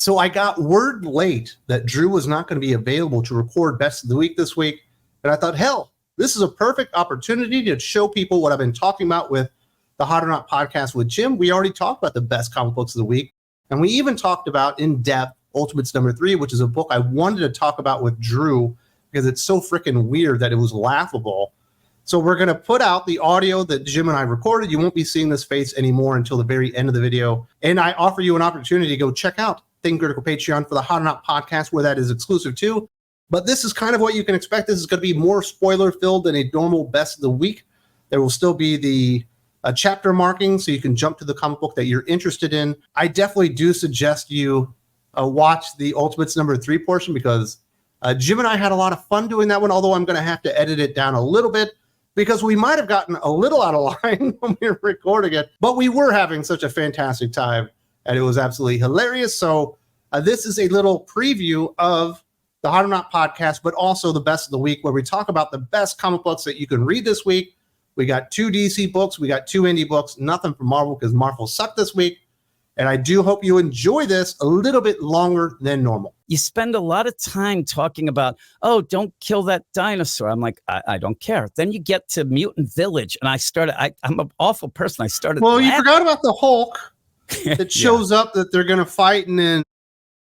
So I got word late that Drew was not going to be available to record Best of the Week this week. And I thought, hell, this is a perfect opportunity to show people what I've been talking about with the Hot or Not podcast with Jim. We already talked about the best comic books of the week. And we even talked about in depth Ultimates #3, which is a book I wanted to talk about with Drew because it's so freaking weird that it was laughable. So we're going to put out the audio that Jim and I recorded. You won't be seeing this face anymore until the very end of the video. And I offer you an opportunity to go check out Thing Critical Patreon for the Hot or Not podcast, where that is exclusive too. But this is kind of what you can expect. This is going to be more spoiler-filled than a normal Best of the Week. There will still be the chapter marking, so you can jump to the comic book that you're interested in. I definitely do suggest you watch the Ultimates #3 portion because Jim and I had a lot of fun doing that one, although I'm going to have to edit it down a little bit because we might have gotten a little out of line when we were recording it. But we were having such a fantastic time, and it was absolutely hilarious. So this is a little preview of the Hot or Not podcast, but also the Best of the Week, where we talk about the best comic books that you can read this week. We got 2 DC books. We got 2 indie books. Nothing from Marvel because Marvel sucked this week. And I do hope you enjoy this a little bit longer than normal. You spend a lot of time talking about, oh, don't kill that dinosaur. I'm like, I don't care. Then you get to Mutant Village, and I'm an awful person. I started Well, laughing. you forgot about the Hulk that shows up that they're going to fight, and then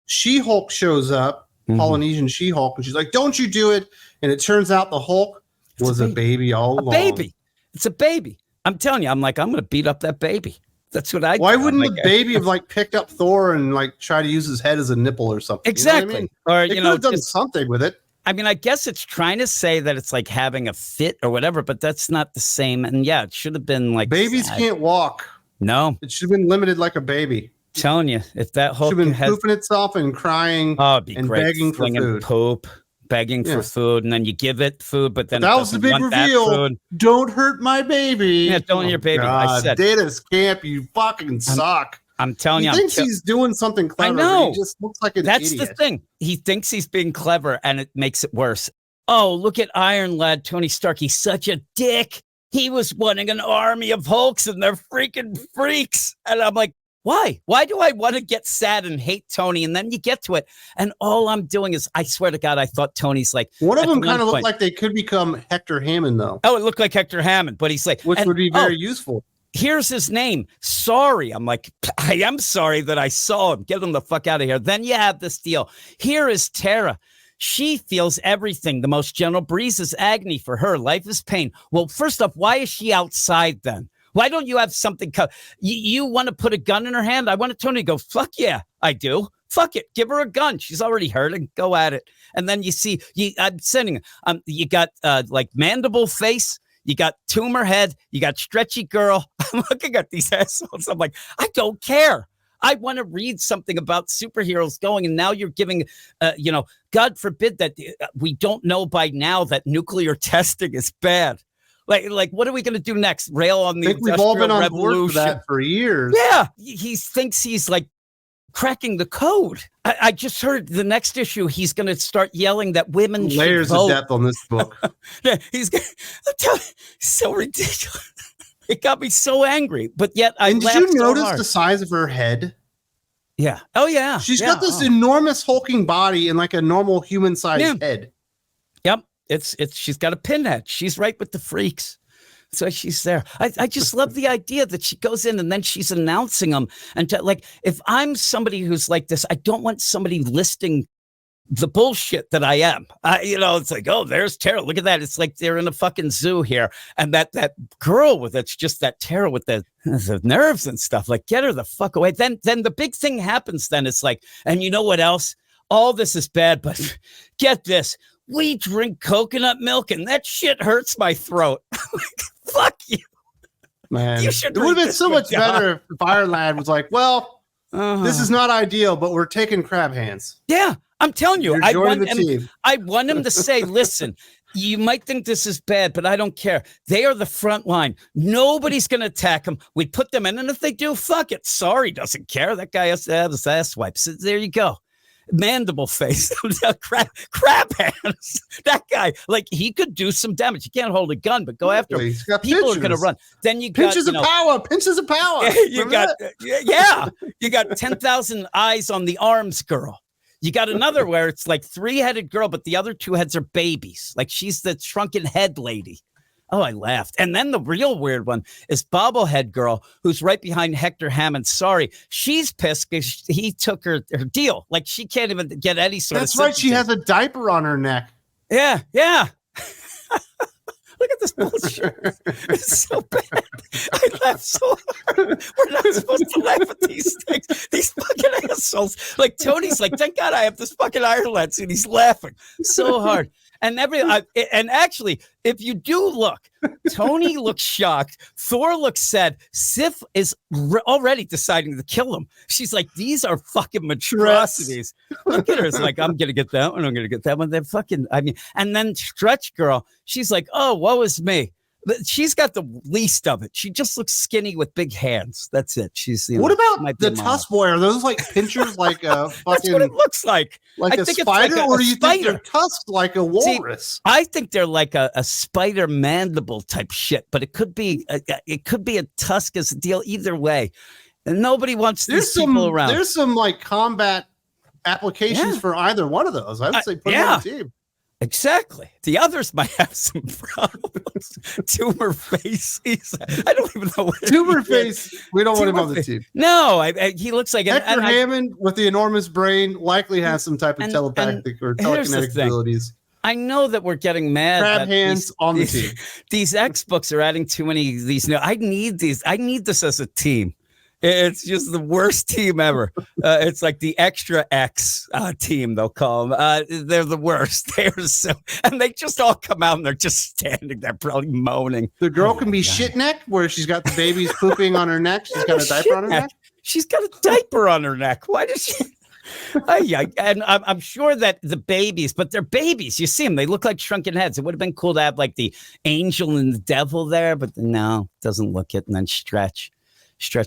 She-Hulk shows up, Polynesian She-Hulk, and she's like, don't you do it. And it turns out the Hulk was a baby all along. A baby. It's a baby. I'm telling you, I'm going to beat up that baby. That's what I. Why wouldn't the baby have picked up Thor and try to use his head as a nipple or something? Exactly. You know what I mean? Or they could have done something with it. I mean, I guess it's trying to say that it's like having a fit or whatever, but that's not the same. And yeah, it should have been like babies can't walk. No, it should have been limited like a baby. I'm telling you, if that Hulk should have been pooping itself and crying and begging for food. Poop. Begging for food, and then you give it food, but then that was the big reveal. Don't hurt my baby. Yeah, don't hurt your baby. God, I said, Deniz Camp, you fucking suck. I'm telling you, he thinks he's doing something clever. I know. But he just looks like an That's idiot. the thing. He thinks he's being clever, and it makes it worse. Oh, look at Iron Lad, Tony Stark. He's such a dick. He was wanting an army of Hulks, and they're freaking freaks. And I'm like, why? Why do I want to get sad and hate Tony? And then you get to it. And all I'm doing is, I swear to God, I thought Tony's like. One of them kind of looked like they could become Hector Hammond, though. Oh, it looked like Hector Hammond, but he's like. Which would be very useful. Here's his name. Sorry. I'm like, I am sorry that I saw him. Get him the fuck out of here. Then you have this deal. Here is Tara. She feels everything. The most gentle breeze is agony for her. Life is pain. Well, first off, why is she outside then? Why don't you have something? You want to put a gun in her hand? I wanted Tony to go, fuck yeah, I do. Fuck it. Give her a gun. She's already hurting. Go at it. And then you see, I'm sending, you got mandible face. You got tumor head. You got stretchy girl. I'm looking at these assholes. I'm like, I don't care. I want to read something about superheroes going. And now you're giving, God forbid that we don't know by now that nuclear testing is bad. Like, what are we going to do next? Rail on the we've all been on board for that for years. Yeah, he thinks he's like cracking the code. I just heard the next issue. He's going to start yelling that women layers should vote. of depth on this book. Yeah, he's so ridiculous. It got me so angry, but yet did you notice the size of her head? Yeah. Oh yeah. She's got this enormous hulking body and like a normal human-sized head. Yep. It's she's got a pinhead. She's right with the freaks. So she's there. I just love the idea that she goes in and then she's announcing them. And if I'm somebody who's like this, I don't want somebody listing the bullshit that I am. It's like, oh, there's Tara. Look at that. It's like they're in a fucking zoo here. And that girl it's just that Tara with the nerves and stuff. Like, get her the fuck away. Then the big thing happens. Then it's like, and you know what else? All this is bad, but get this. We drink coconut milk, and that shit hurts my throat. Fuck you. Man, it would have been so much better if Iron Lad was like, well, this is not ideal, but we're taking crab hands. Yeah, I'm telling you. I want him to say, listen, you might think this is bad, but I don't care. They are the front line. Nobody's going to attack them. We put them in, and if they do, fuck it. Sorry, doesn't care. That guy has to have his ass wiped. So there you go. mandible face, crab hands. That guy, like, he could do some damage. He can't hold a gun, but go after him. People are going to run. Then you got pinches of power. You got 10,000 eyes on the arms girl. You got another where it's like 3-headed girl, but the other 2 heads are babies. Like, she's the shrunken head lady. Oh, I laughed. And then the real weird one is bobblehead girl, who's right behind Hector Hammond. Sorry, she's pissed because he took her deal. Like, she can't even get any sort That's of. That's right. She has a diaper on her neck. Yeah. Look at this bullshit. It's so bad. I laugh so hard. We're not supposed to laugh at these things. These fucking assholes. Like, Tony's like, thank God I have this fucking Ireland suit. He's laughing so hard. And actually, if you do look, Tony looks shocked. Thor looks sad. Sif is already deciding to kill him. She's like, these are fucking monstrosities. Look at her. It's like, I'm going to get that one. I'm going to get that one. They're fucking, and then Stretch Girl, she's like, oh, woe is me. She's got the least of it. She just looks skinny with big hands. That's it. She's. What about the Tusk Boy? Are those like pinchers, like a fucking? That's what it looks like. Like a spider, or do you think they're tusked like a walrus? See, I think they're like a spider mandible type shit, but it could be a tusk as a deal. Either way, and nobody wants these people around. There's some like combat applications for either one of those. I would say put them on the team. Exactly. The others might have some problems. Tumor face. I don't even know what Tumor face. We don't want him on the team. No, he looks like Hector Hammond with the enormous brain likely has some type of telepathic or telekinetic abilities. I know that we're getting mad. Crab hands on the team. These X books are adding too many of these. No, I need these. I need this as a team. It's just the worst team ever. It's like the extra X team, they'll call them. They're the worst. They're so, and they just all come out and they're just standing there, probably moaning. The girl can be shit neck, where she's got the babies pooping on her neck. She's got a diaper on her neck. She's got a diaper on her neck. Why does she? And I'm sure that the babies, but they're babies. You see them; they look like shrunken heads. It would have been cool to have like the angel and the devil there, but no, doesn't look it. And then Stretch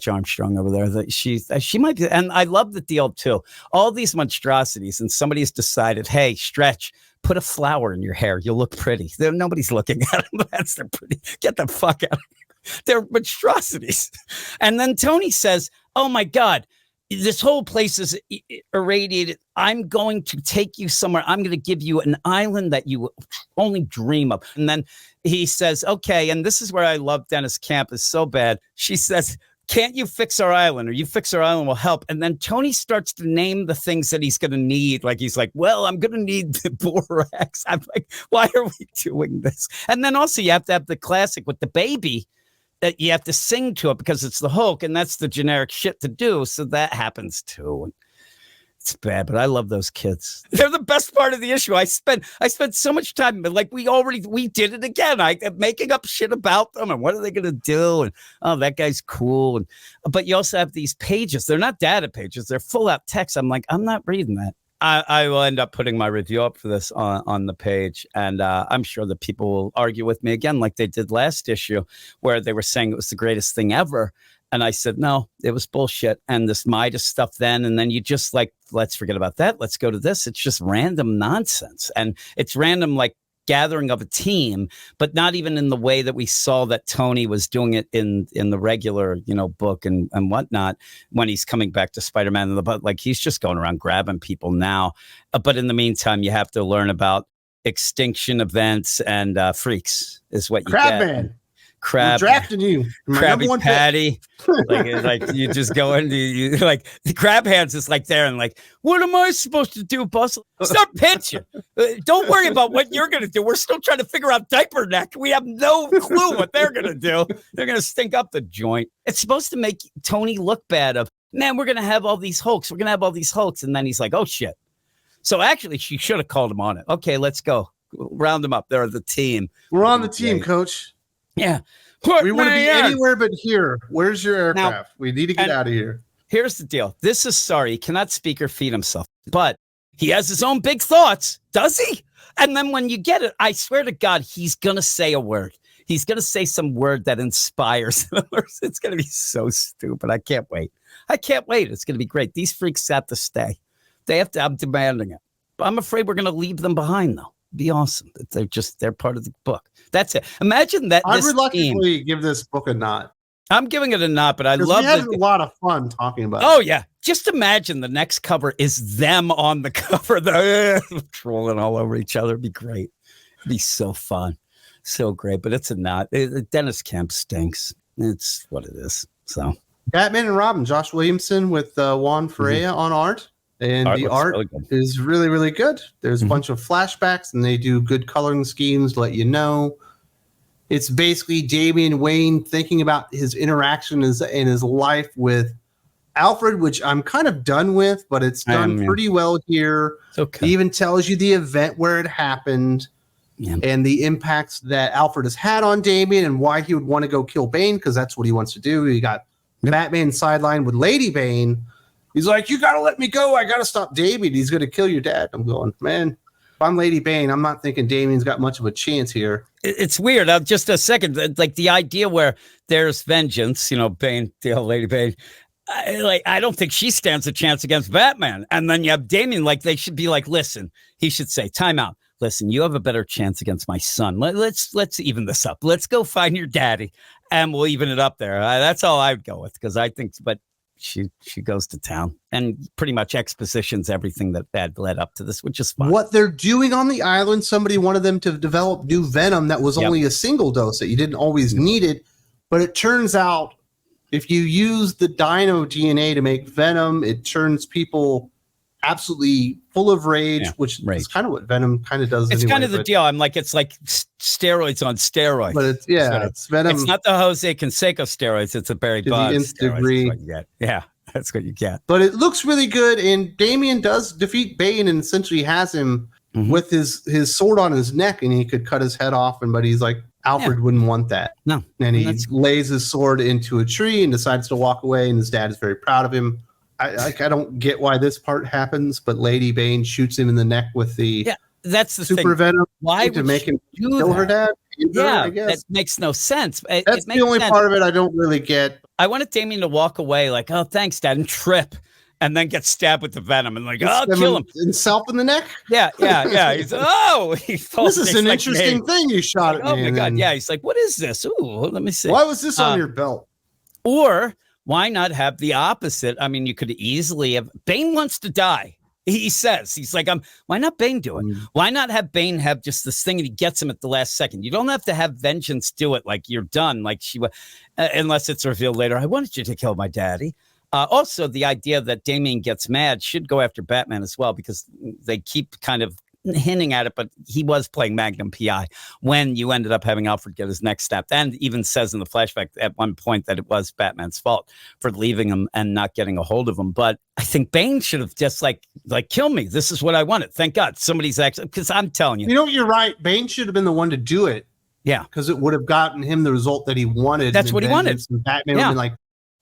Armstrong over there, that she might be, and I love the deal too. All these monstrosities, and somebody's decided, hey, Stretch, put a flower in your hair. You'll look pretty. Nobody's looking at them. They're pretty. Get the fuck out of here. They're monstrosities. And then Tony says, oh my God, this whole place is irradiated. I'm going to take you somewhere. I'm going to give you an island that you only dream of. And then he says, okay, and this is where I love Deniz Camp is so bad. She says, can't you fix our island, or you fix our island will help? And then Tony starts to name the things that he's going to need. Like, he's like, well, I'm going to need the borax. I'm like, why are we doing this? And then also you have to have the classic with the baby that you have to sing to it because it's the Hulk, and that's the generic shit to do. So that happens too. It's bad, but I love those kids. They're the best part of the issue. I spent so much time, but like we did it again. I'm making up shit about them and what are they going to do? And oh, that guy's cool. And but you also have these pages. They're not data pages. They're full out text. I'm like, I'm not reading that. I will end up putting my review up for this on the page, and I'm sure that people will argue with me again, like they did last issue, where they were saying it was the greatest thing ever. And I said, no, it was bullshit. And this Midas stuff then. And then you just like, let's forget about that. Let's go to this. It's just random nonsense. And it's random, like gathering of a team, but not even in the way that we saw that Tony was doing it in the regular, book and whatnot, when he's coming back to Spider-Man. But like, he's just going around grabbing people now. But in the meantime, you have to learn about extinction events and freaks is what you get. Crab, I'm drafting you, Krabby Patty. like you just go into like the crab hands is like there and like, what am I supposed to do, boss? Start pitching. Don't worry about what you're gonna do. We're still trying to figure out diaper neck. We have no clue what they're gonna do. They're gonna stink up the joint. It's supposed to make Tony look bad. Of man, we're gonna have all these Hulks. We're gonna have all these Hulks, and then he's like, oh shit. So actually, she should have called him on it. Okay, let's go. Round them up. They're the team. We're on the team, Coach. Yeah. We want to be anywhere but here. Where's your aircraft? Now, we need to get out of here. Here's the deal. This is sorry. He cannot speak or feed himself, but he has his own big thoughts. Does he? And then when you get it, I swear to God, he's going to say a word. He's going to say some word that inspires. It's going to be so stupid. I can't wait. It's going to be great. These freaks have to stay. I'm demanding it. But I'm afraid we're going to leave them behind, though. Be awesome. They're part of the book. That's it. Imagine that. I'd reluctantly give this book a nod. I'm giving it a nod, but I love we had a lot of fun talking about it. Yeah. Just imagine the next cover is them on the cover. They're trolling all over each other. It'd be great. It'd be so fun. So great. But it's a nod. Deniz Camp stinks. It's what it is. So Batman and Robin, Josh Williamson with Juan Ferreira on art. And the art is really, really good. There's a bunch of flashbacks, and they do good coloring schemes to let you know. It's basically Damian Wayne thinking about his interaction in his life with Alfred, which I'm kind of done with, but it's done pretty well here. Okay. It even tells you the event where it happened and the impacts that Alfred has had on Damian and why he would want to go kill Bane, because that's what he wants to do. You got Batman sidelined with Lady Bane. He's like, you got to let me go. I got to stop Damian. He's going to kill your dad. I'm going, man, if I'm Lady Bane, I'm not thinking Damian's got much of a chance here. It's weird. Just a second. Like the idea where there's vengeance, Bane, Lady Bane. I don't think she stands a chance against Batman. And then you have Damian, they should be like, listen, he should say, time out. Listen, you have a better chance against my son. Let's even this up. Let's go find your daddy and we'll even it up there. That's all I would go with, because I think, but she goes to town and pretty much expositions everything that led up to this, which is fun. What they're doing on the island, somebody wanted them to develop new venom that was only a single dose, that you didn't always need it. But it turns out if you use the dino DNA to make venom, it turns people absolutely full of rage, which is kind of what venom kind of does. It's kind of the deal. I'm like, it's like steroids on steroids. But it's venom. It's not the Jose Canseco steroids. It's a Barry Bonds degree. Yeah, that's what you get. But it looks really good, and Damian does defeat Bane and essentially has him with his sword on his neck, and he could cut his head off. But he's like, Alfred wouldn't want that. No. And he lays his sword into a tree and decides to walk away, and his dad is very proud of him. I don't get why this part happens, but Lady Bane shoots him in the neck with the that's the super thing. venom. Why to make him kill her dad? I guess that makes no sense. That's the only part of it I don't really get. I wanted Damian to walk away like, oh, thanks, Dad, and trip, and then get stabbed with the venom and kill him. Himself in the neck? Yeah. He's he falls. This is an interesting thing you shot at me. Oh my God. Yeah. He's like, what is this? Ooh, let me see. Why was this on your belt? Or why not have the opposite? I mean, you could easily have Bane wants to die. He says, he's like, why not Bane do it? Why not have Bane have just this thing and he gets him at the last second? You don't have to have vengeance do it like you're done, like she was, unless it's revealed later. I wanted you to kill my daddy. Also, the idea that Damian gets mad should go after Batman as well, because they keep kind of hinting at it, but he was playing Magnum PI when you ended up having Alfred get his neck snapped, and even says in the flashback at one point that it was Batman's fault for leaving him and not getting a hold of him. But I think Bane should have just like kill me. This is what I wanted. Thank God somebody's actually, because I'm telling you. You're right. Bane should have been the one to do it. Yeah. Because it would have gotten him the result that he wanted. That's what he wanted. Batman would have been like,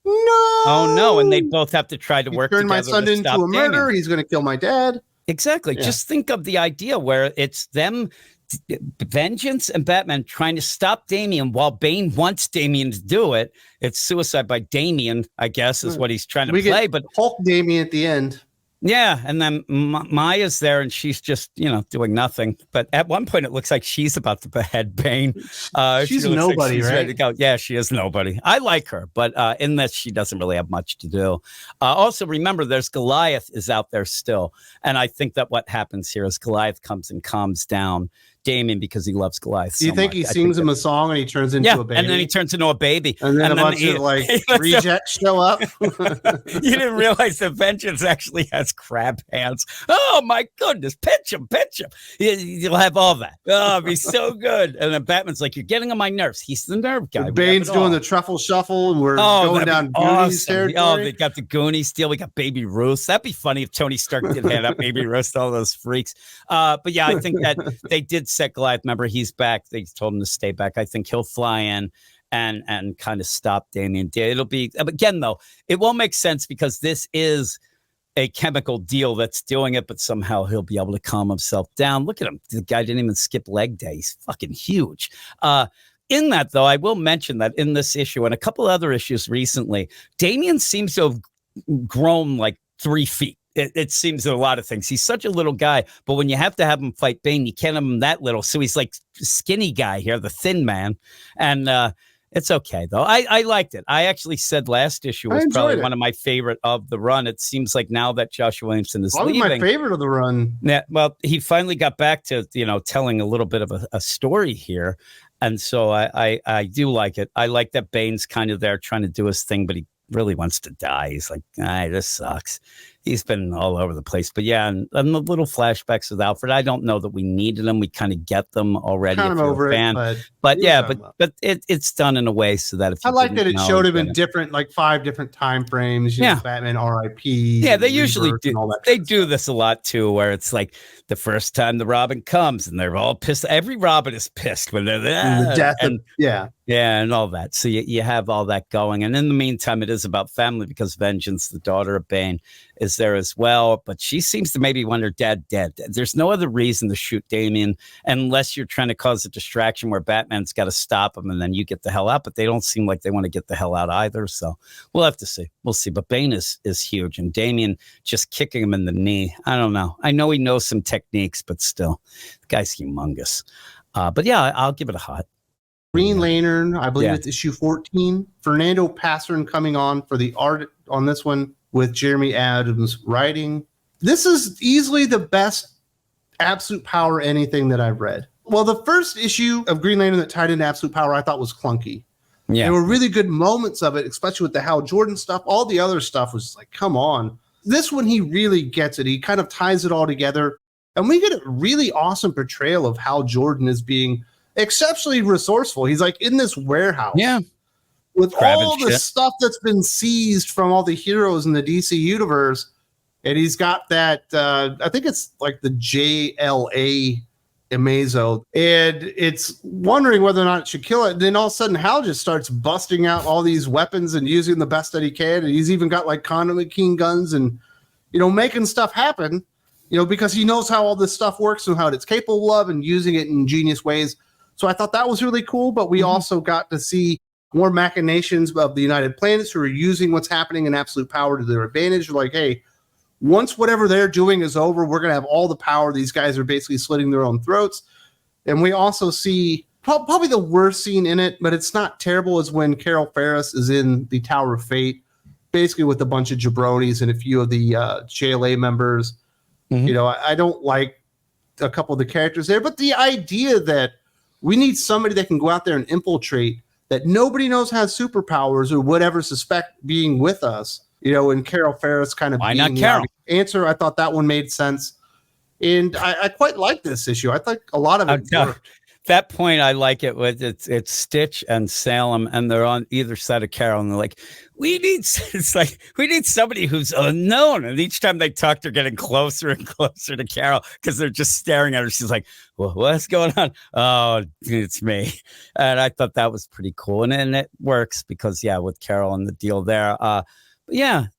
no. Oh, no. And they'd both have to try to work together. Turn my son into a murderer. He's going to kill my dad. Exactly. Yeah. Just think of the idea where it's them, vengeance, and Batman trying to stop Damian while Bane wants Damian to do it. It's suicide by Damian, I guess, is what he's trying to play. But Hulk Damian at the end. Yeah, and then Maya's there, and she's just, doing nothing. But at one point, it looks like she's about to behead Bane. She's nobody, like she's right? Ready to go. Yeah, she is nobody. I like her, but in this, she doesn't really have much to do. Also, remember, there's Goliath is out there still. And I think that what happens here is Goliath comes and calms down Damian because he loves Goliath. Do you think he sings him a song and he turns into a baby? And then he turns into a baby. And then a bunch of rejects show up. You didn't realize that Vengeance actually has crab hands. Oh my goodness. Pitch him. You'll have all that. Oh, it'd be so good. And then Batman's like, you're getting on my nerves. He's the nerve guy. Bane's doing the truffle shuffle and we're going down Goonies territory. Oh, they got the Goonies deal. We got Baby Ruth. That'd be funny if Tony Stark did hand up Baby Ruth to all those freaks. But yeah, I think that they did set Goliath. Remember, he's back. They told him to stay back. I think he'll fly in and kind of stop Damian. It'll be, again, though, it won't make sense because this is a chemical deal that's doing it, but somehow he'll be able to calm himself down. Look at him. The guy didn't even skip leg day. He's fucking huge. In that, though, I will mention that in this issue and a couple other issues recently, Damian seems to have grown like 3 feet. it seems a lot of things. He's such a little guy, but when you have to have him fight Bane, you can't have him that little. So he's like skinny guy here, the thin man. And it's okay, though. I liked it. I actually said last issue was probably one of my favorite of the run. It seems like now that Josh Williamson is probably leaving. my favorite of the run. Yeah, well, he finally got back to, telling a little bit of a story here. And so I do like it. I like that Bane's kind of there trying to do his thing, but he really wants to die. He's like, this sucks. He's been all over the place. But yeah, and the little flashbacks with Alfred, I don't know that we needed them. We kind of get them already. Kind of over it, but it's done in a way so that if you I like that it showed him in different, like 5 different time frames. Batman, R.I.P. Yeah, they usually do. They do this a lot too, where it's like the first time the Robin comes and they're all pissed. Every Robin is pissed when they're there. The death and all that. So you have all that going. And in the meantime, it is about family because Vengeance, the daughter of Bane, is there as well. But she seems to maybe want her dad dead. There's no other reason to shoot Damian unless you're trying to cause a distraction where Batman's got to stop him and then you get the hell out. But they don't seem like they want to get the hell out either. So we'll have to see. We'll see. But Bane is huge. And Damian just kicking him in the knee. I don't know. I know he knows some techniques, but still, the guy's humongous. But yeah, I'll give it a hot. Green Lantern, I believe it's issue 14. Fernando Passeron coming on for the art on this one with Jeremy Adams writing. This is easily the best Absolute Power anything that I've read. Well, the first issue of Green Lantern that tied into Absolute Power I thought was clunky. Yeah. There were really good moments of it, especially with the Hal Jordan stuff. All the other stuff was like, come on. This one, he really gets it. He kind of ties it all together. And we get a really awesome portrayal of Hal Jordan as being exceptionally resourceful. He's like in this warehouse. Yeah. With all the stuff that's been seized from all the heroes in the DC universe. And he's got that, I think it's like the JLA Amazo. And it's wondering whether or not it should kill it. And then all of a sudden, Hal just starts busting out all these weapons and using the best that he can. And he's even got like condom machine guns and, making stuff happen, because he knows how all this stuff works and how it's capable of and using it in ingenious ways. So I thought that was really cool. But we also got to see more machinations of the United Planets who are using what's happening in Absolute Power to their advantage. Like, hey, once whatever they're doing is over, we're going to have all the power. These guys are basically slitting their own throats. And we also see probably the worst scene in it, but it's not terrible, is when Carol Ferris is in the Tower of Fate, basically with a bunch of jabronis and a few of the JLA members. I don't like a couple of the characters there, but the idea that we need somebody that can go out there and infiltrate that nobody knows has superpowers or would ever suspect being with us, and Carol Ferris kind of being not Carol? Answer. I thought that one made sense. And I quite like this issue. I think a lot of it worked. That point, I like it with it's Stitch and Salem, and they're on either side of Carol, and they're like, we need somebody who's unknown. And each time they talk, they're getting closer and closer to Carol because they're just staring at her. She's like, well, what's going on? Oh, it's me. And I thought that was pretty cool. And it works because, with Carol and the deal there.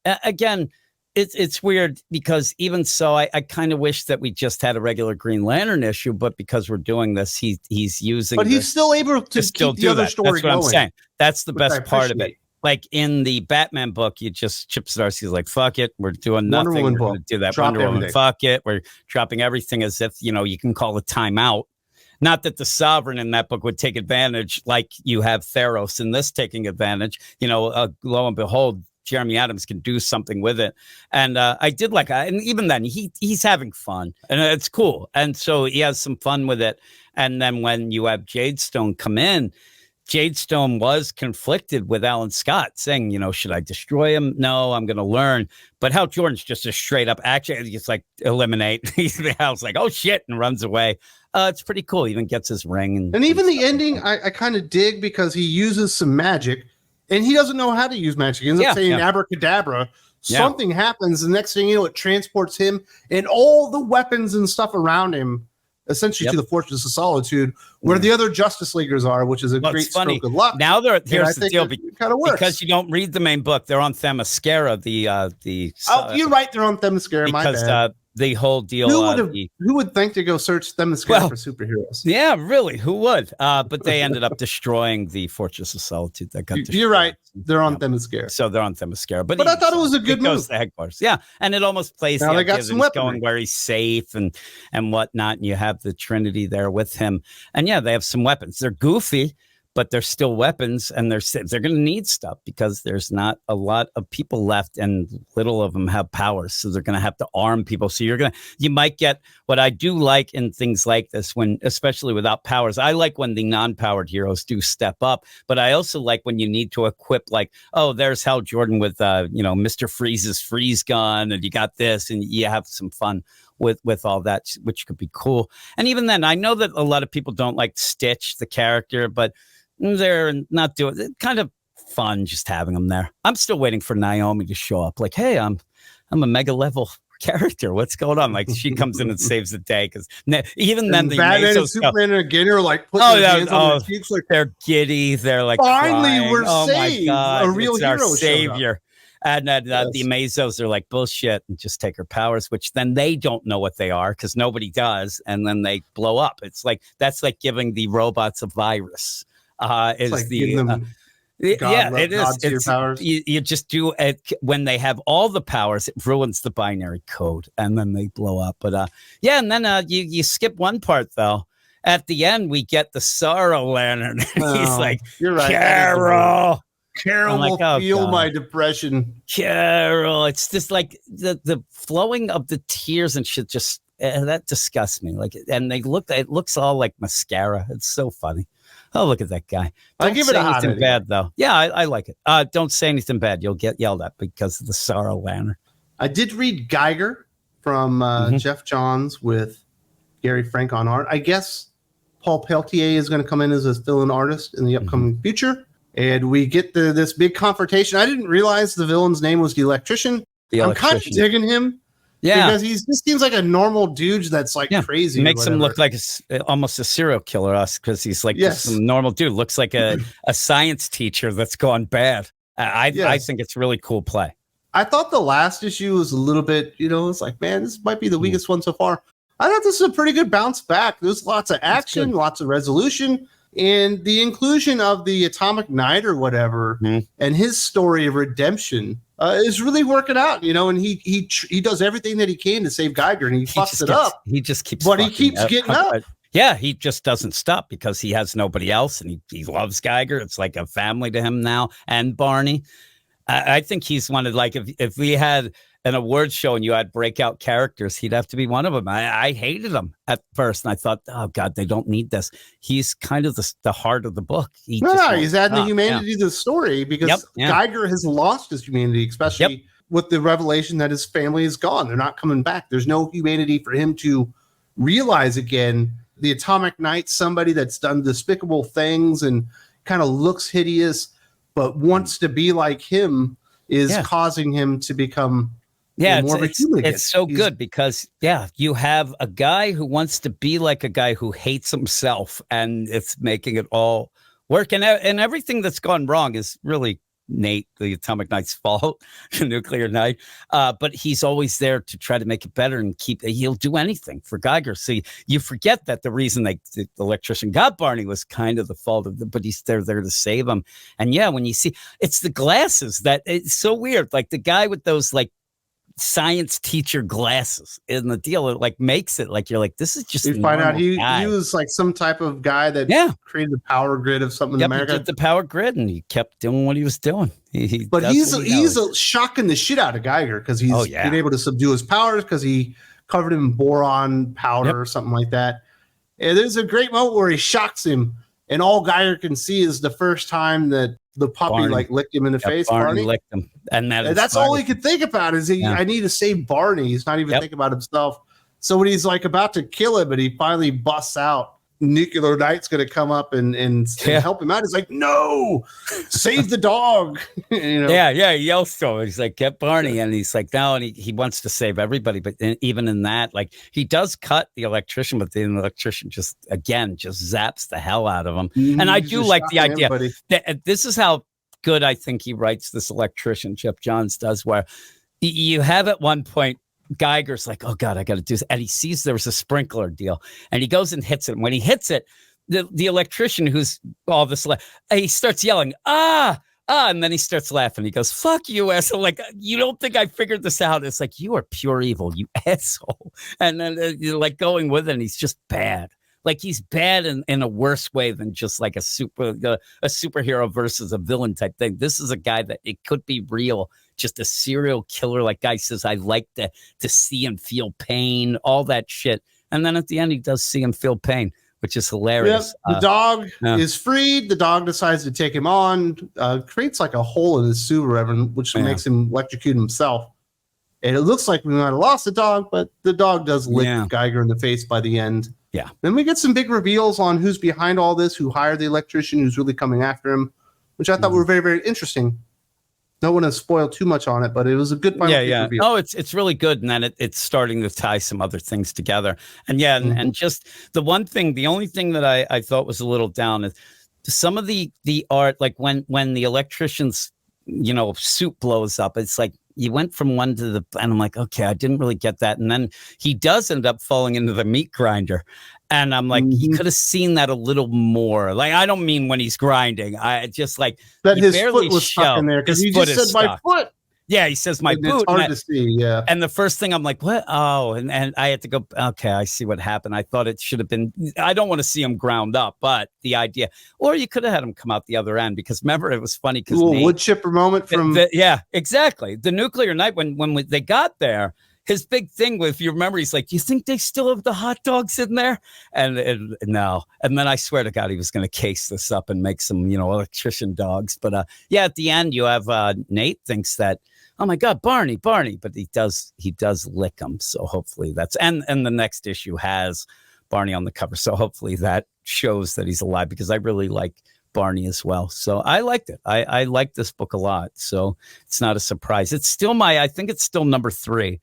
Again, it's weird because even so, I kind of wish that we just had a regular Green Lantern issue, but because we're doing this, he's using. But he's still able to keep the other story going. That's what I'm saying. That's the best part of it. Like in the Batman book, you just Chip Zdarsky's like, fuck it, we're doing nothing. We're going to do that. Wonder Woman, fuck it. We're dropping everything as if, you can call a timeout. Not that the Sovereign in that book would take advantage like you have Theros in this taking advantage. Lo and behold, Jeremy Adams can do something with it. And I did like it. And even then, he's having fun. And it's cool. And so he has some fun with it. And then when you have Jadestone come in, Jadestone was conflicted with Alan Scott saying, should I destroy him? No, I'm going to learn. But Hal Jordan's just a straight up action. He's like, eliminate. Hal's like, oh, shit, and runs away. It's pretty cool. He even gets his ring. And even the ending, I kind of dig because he uses some magic. And he doesn't know how to use magic. He ends up saying abracadabra. Something happens. The next thing you know, it transports him and all the weapons and stuff around him, essentially to the Fortress of Solitude, where the other Justice Leaguers are, which is a great stroke of luck. Now here's the deal. Because you don't read the main book, they're on Themyscira. You're right. They're on Themyscira. My bad. the whole deal. Who would think to go search Themyscira for superheroes? Yeah, really, who would? But they ended up destroying the Fortress of Solitude. That got destroyed. You're right. They're on Themyscira. So they're on Themyscira. But I thought it was a good move. Goes to headquarters. Yeah, and it almost plays now the they idea got some that he's weaponry. going where he's safe and whatnot, and you have the Trinity there with him. And yeah, they have some weapons. They're goofy, but they're still weapons, and they're going to need stuff because there's not a lot of people left, and little of them have powers. So they're going to have to arm people. So you might get what I do like in things like this, when, especially without powers. I like when the non-powered heroes do step up, but I also like when you need to equip, like, oh, there's Hal Jordan with, Mr. Freeze's freeze gun, and you got this, and you have some fun with all that, which could be cool. And even then, I know that a lot of people don't like Stitch, the character, but they're not doing it. Kind of fun just having them there. I'm still waiting for Naomi to show up. Like, hey, I'm a mega level character. What's going on? Like, she comes in and saves the day, because even then the Batman and Superman again are like putting their hands on their cheeks, like they're giddy. They're like, finally crying. We're My saved. God, a real it's hero, our savior. And the Amazos are like, bullshit, and just take her powers, which then they don't know what they are because nobody does, and then they blow up. It's like that's like giving the robots a virus. Is like the it is. You just do it when they have all the powers. It ruins the binary code, and then they blow up. But and then you skip one part though. At the end, we get the Sorrow Lantern. He's like, "You're right, Carol." Carol will feel my depression. Carol, it's just like the flowing of the tears and shit. Just that disgusts me. Like, and it looks all like mascara. It's so funny. Oh, look at that guy. Don't give it a hot anything bad, though. Yeah, I like it. Don't say anything bad. You'll get yelled at because of the Sorrow Lantern. I did read Geiger from Jeff Johns with Gary Frank on art. I guess Paul Peltier is going to come in as a fill-in artist in the upcoming future. And we get this big confrontation. I didn't realize the villain's name was the Electrician. I'm kind of digging him. Yeah, because he just seems like a normal dude that's like crazy. Makes him look like almost a serial killer, because he's like some normal dude. Looks like a science teacher that's gone bad. I think it's really cool play. I thought the last issue was a little bit, it's like, man, this might be the weakest one so far. I thought this is a pretty good bounce back. There's lots of action, lots of resolution, and the inclusion of the Atomic Knight or whatever, and his story of redemption is really working out, and he does everything that he can to save Geiger, and he fucks it up. He just keeps, but he keeps getting up. Yeah, he just doesn't stop because he has nobody else, and he loves Geiger. It's like a family to him now, and Barney. I think he's one of, like, if we had an awards show and you had breakout characters, he'd have to be one of them. I hated him at first, and I thought, oh God, they don't need this. He's kind of the heart of the book. He's adding the humanity to the story, because Geiger has lost his humanity, especially with the revelation that his family is gone. They're not coming back. There's no humanity for him to realize again. The Atomic Knight, somebody that's done despicable things and kind of looks hideous, but wants to be like him, is causing him to become more of a human. It's so good because, you have a guy who wants to be like a guy who hates himself, and it's making it all work. And everything that's gone wrong is really Nate, the Atomic Knight's fault, the Nuclear Knight. But he's always there to try to make it better and he'll do anything for Geiger. So you forget that the reason the Electrician got Barney was kind of the fault of but he's there to save him. And when you see, it's the glasses that it's so weird. Like the guy with those like science teacher glasses in the deal, it like makes it like you're like, this is just, you find out he was like some type of guy that created the power grid of something in America. He did the power grid, and he kept doing what he was doing. He's shocking the shit out of Geiger, because he's been able to subdue his powers because he covered him in boron powder or something like that. And there's a great moment where he shocks him, and all Geiger can see is the first time that the puppy licked him in the face. Barney licked him, and that's all he could think about is I need to save Barney. He's not even thinking about himself. So when he's like about to kill him, and he finally busts out, Nuclear Knight's going to come up and help him out. He's like, no, save the dog. He yells to him. He's like, get Barney. And he's like, no, and he wants to save everybody. But even in that, like, he does cut the Electrician, but the Electrician just zaps the hell out of him. And I do like the idea that this is how good I think he writes this Electrician, Jeff Johns does, where you have at one point Geiger's like, oh God, I got to do this. And he sees there was a sprinkler deal and he goes and hits it. And when he hits it, the electrician who's all this, he starts yelling, and then he starts laughing. He goes, fuck you, asshole. Like, you don't think I figured this out? It's like, you are pure evil, you asshole. And then you're like going with it. And he's just bad. Like he's bad in a worse way than just like a superhero versus a villain type thing. This is a guy that it could be real, just a serial killer. Like guy says, I like to see and feel pain, all that shit. And then at the end, he does see and feel pain, which is hilarious. Yep. The dog is freed. The dog decides to take him on, creates like a hole in his suit or whatever, which makes him electrocute himself. And it looks like we might have lost the dog, but the dog does lick Geiger in the face by the end. Yeah. Then we get some big reveals on who's behind all this, who hired the electrician, who's really coming after him, which I thought were very, very interesting. Don't want to spoil too much on it, but it was a good final reveal. Oh, it's really good. And then it's starting to tie some other things together. And and just the only thing that I thought was a little down is some of the art, like when the electrician's, suit blows up, it's like, you went from one to and I'm like, okay, I didn't really get that. And then he does end up falling into the meat grinder. And I'm like, he could have seen that a little more. Like, I don't mean when he's grinding. I just like that his foot was stuck in there because he just said my foot. Yeah, he says my boot. It's hard to see, yeah. And the first thing I'm like, what? Oh, and I had to go, okay, I see what happened. I thought it should have been, I don't want to see him ground up, but the idea, or you could have had him come out the other end because remember, it was funny because little wood chipper moment from. Yeah, exactly. The nuclear night, when they got there, his big thing with, if you remember, he's like, you think they still have the hot dogs in there? And no. And then I swear to God, he was going to case this up and make some, electrician dogs. But at the end, you have Nate thinks that, oh my God, Barney, but he does lick him. So hopefully that's, and the next issue has Barney on the cover. So hopefully that shows that he's alive because I really like Barney as well. So I liked it. I like this book a lot. So it's not a surprise. It's still I think it's still number 3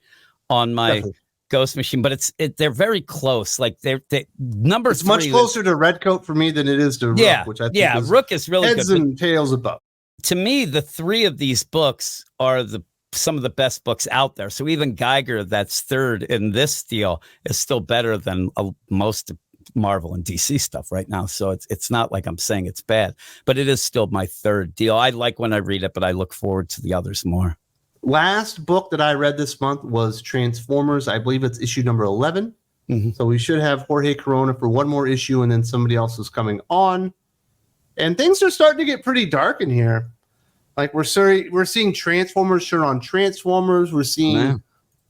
on my Ghost Machine, but they're very close. Like they number it's 3. Much closer to Redcoat for me than it is to Rook, which I think is Rook is really heads good. and tails above. To me, the 3 of these books are some of the best books out there. So even Geiger, that's third in this deal, is still better than most Marvel and DC stuff right now. So it's not like I'm saying it's bad, but it is still my third deal. I like when I read it, but I look forward to the others more. Last book that I read this month was Transformers. I believe it's issue number 11. So we should have Jorge Corona for one more issue, and then somebody else is coming on. And things are starting to get pretty dark in here. Like we're seeing Transformers turn on Transformers. We're seeing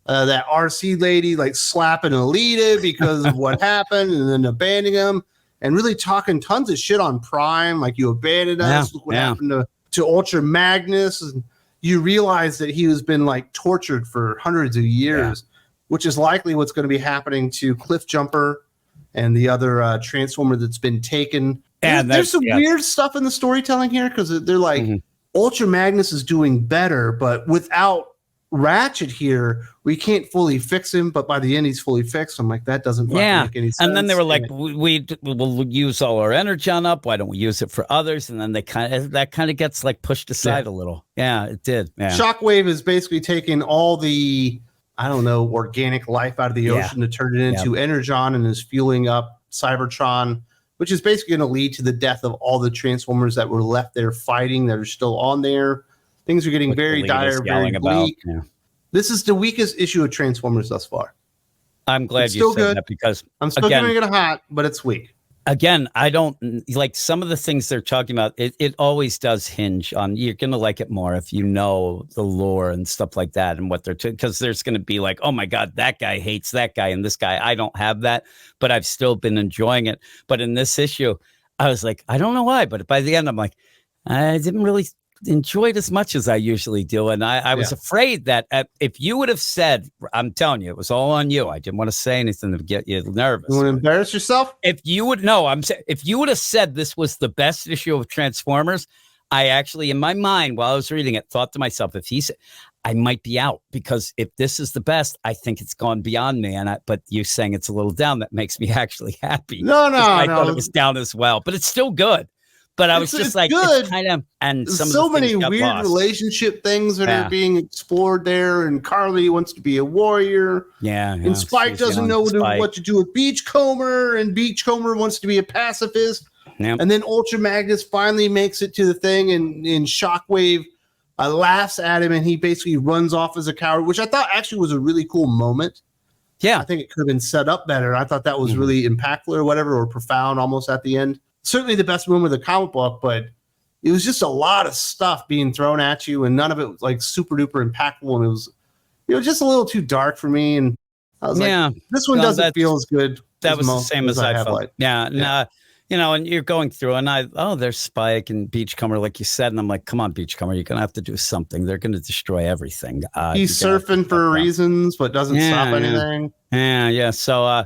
that RC lady like slapping Alita because of what happened, and then abandoning him, and really talking tons of shit on Prime. Like, you abandoned us. Look what happened to Ultra Magnus. And you realize that he has been like tortured for hundreds of years, which is likely what's going to be happening to Cliff Jumper and the other Transformer that's been taken. And there's some weird stuff in the storytelling here because they're like, Ultra Magnus is doing better, but without Ratchet here, we can't fully fix him. But by the end, he's fully fixed. I'm like, that doesn't make any sense. And then they were like, we'll use all our energon up. Why don't we use it for others? And then that kind of gets like pushed aside a little. Yeah, it did. Yeah. Shockwave is basically taking all the, I don't know, organic life out of the ocean to turn it into energon and is fueling up Cybertron, which is basically going to lead to the death of all the Transformers that were left there fighting that are still on there. Things are getting very dire, very bleak. Yeah. This is the weakest issue of Transformers thus far. I'm glad you said that because I'm still giving it a hot, but it's weak. Again, I don't like some of the things they're talking about. It always does hinge on, you're going to like it more if you know the lore and stuff like that and what they're because there's going to be like, oh my God, that guy hates that guy and this guy. I don't have that, but I've still been enjoying it. But in this issue, I was like, I don't know why, but by the end, I'm like, I didn't really enjoy it as much as I usually do. And I was afraid that if you would have said, I'm telling you, it was all on you. I didn't want to say anything to get you nervous. You want to embarrass yourself? If you would if you would have said this was the best issue of Transformers, I actually, in my mind, while I was reading it, thought to myself, if he said, I might be out because if this is the best, I think it's gone beyond me. But you saying it's a little down, that makes me actually happy. No. I thought it was down as well, but it's still good. But I was just like, good. it's kind of, and some so of the many weird lost. relationship things that are being explored there. And Carly wants to be a warrior. Yeah. And Spike doesn't know what to do with Beachcomber, and Beachcomber wants to be a pacifist. Yep. And then Ultra Magnus finally makes it to the thing, and Shockwave laughs at him, and he basically runs off as a coward, which I thought actually was a really cool moment. Yeah. I think it could have been set up better. I thought that was really impactful or whatever, or profound almost at the end. Certainly the best moment of the comic book, but it was just a lot of stuff being thrown at you, and none of it was like super duper impactful. And it was just a little too dark for me. And I was like, this one doesn't feel as good. That was the same as I felt. And you're going through, and there's Spike and Beachcomber, like you said, and I'm like, come on, Beachcomber, you're gonna have to do something. They're gonna destroy everything. He's surfing for reasons, but doesn't stop anything. Yeah. So,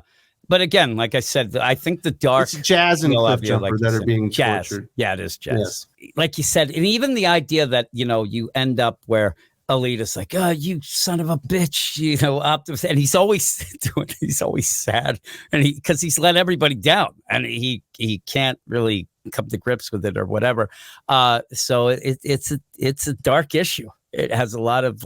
but again, like I said, I think the dark, it's Jazz and Cliffjumper that are being tortured. Yeah, it is Jazz. Yes. Like you said, and even the idea that you end up where Alita's like, oh, you son of a bitch, Optimus, and he's always sad, and because he's let everybody down, and he can't really come to grips with it or whatever. So it's a dark issue. It has a lot of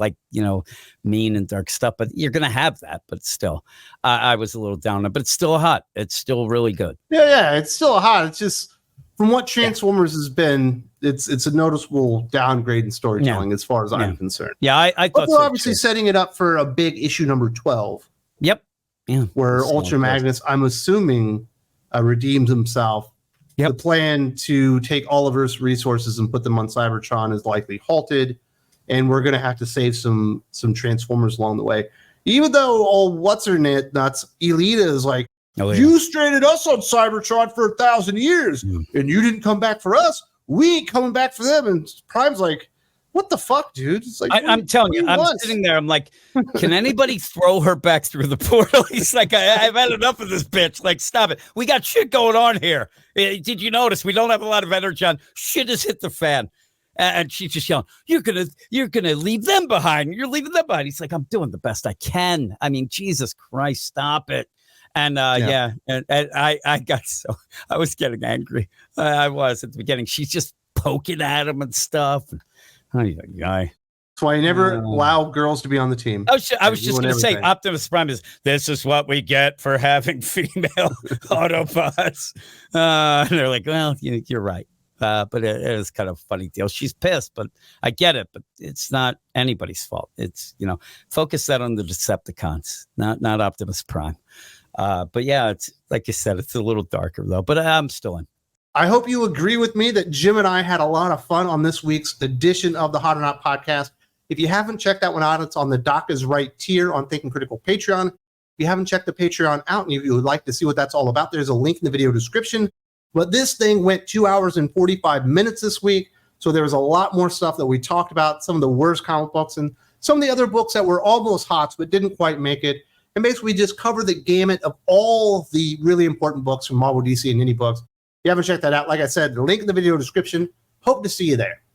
mean and dark stuff, but you're gonna have that. But still, I was a little down on it, but it's still hot. It's still really good. Yeah, it's still hot. It's just from what Transformers has been, it's a noticeable downgrade in storytelling as far as I'm concerned. Yeah, I thought we're obviously setting it up for a big issue number 12. Yep. Yeah. Where Ultra Magnus, I'm assuming, redeems himself. Yep. The plan to take all of Earth's resources and put them on Cybertron is likely halted, and we're going to have to save some Transformers along the way. Even though what's-her-nuts, Elita is like, you stranded us on Cybertron for 1,000 years, and you didn't come back for us. We ain't coming back for them. And Prime's like, what the fuck, dude? It's like, I'm telling you, I'm sitting there. I'm like, can anybody throw her back through the portal? He's like, I've had enough of this bitch. Like, stop it. We got shit going on here. Did you notice we don't have a lot of energy on? Shit has hit the fan. And she's just yelling, you're gonna leave them behind. You're leaving them behind. He's like, I'm doing the best I can. I mean, Jesus Christ, stop it. And and I was getting angry. I was at the beginning. She's just poking at him and stuff. That's why I never allow girls to be on the team. I was just going to say, Optimus Prime this is what we get for having female Autobots. And they're like, well, you're right. But it is kind of a funny deal. She's pissed, but I get it. But it's not anybody's fault. It's, focus that on the Decepticons, not Optimus Prime. But yeah, it's like you said, it's a little darker though, but I'm still in. I hope you agree with me that Jim and I had a lot of fun on this week's edition of the Hot or Not podcast. If you haven't checked that one out, it's on the Doc is Right tier on Thinking Critical Patreon. If you haven't checked the Patreon out and you would like to see what that's all about, there's a link in the video description. But this thing went 2 hours and 45 minutes this week. So there was a lot more stuff that we talked about, some of the worst comic books and some of the other books that were almost hots but didn't quite make it. And basically just cover the gamut of all the really important books from Marvel, DC, and indie books. If you haven't checked that out, like I said, the link in the video description. Hope to see you there.